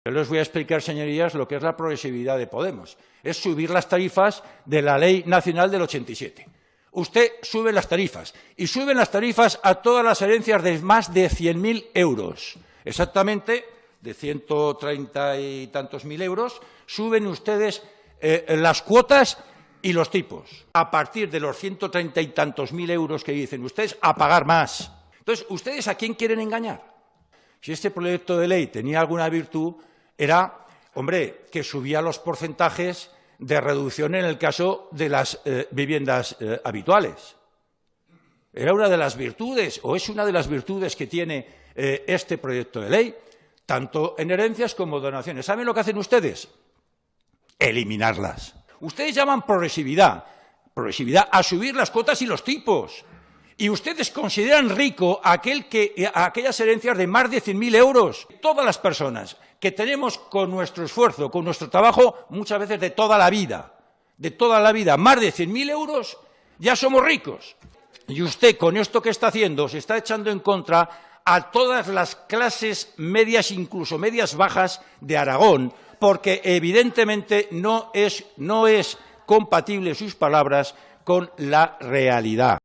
Yo les voy a explicar, señorías, lo que es la progresividad de Podemos. Es subir las tarifas de la Ley Nacional del 87. Usted sube las tarifas, y suben las tarifas a todas las herencias de más de 100.000 euros. Exactamente, de 130 y tantos mil euros, suben ustedes las cuotas y los tipos. A partir de los 130 y tantos mil euros que dicen ustedes, a pagar más. Entonces, ¿ustedes a quién quieren engañar? Si este proyecto de ley tenía alguna virtud, era, hombre, que subía los porcentajes de reducción en el caso de las viviendas habituales. Era una de las virtudes, o es una de las virtudes que tiene este proyecto de ley, tanto en herencias como donaciones. ¿Saben lo que hacen ustedes? Eliminarlas. Ustedes llaman progresividad a subir las cuotas y los tipos. Y ustedes consideran rico aquellas herencias de más de 100.000 euros. Todas las personas que tenemos con nuestro esfuerzo, con nuestro trabajo, muchas veces de toda la vida, más de 100.000 euros, ya somos ricos. Y usted, con esto que está haciendo, se está echando en contra a todas las clases medias, incluso medias bajas de Aragón, porque evidentemente no es compatible sus palabras con la realidad.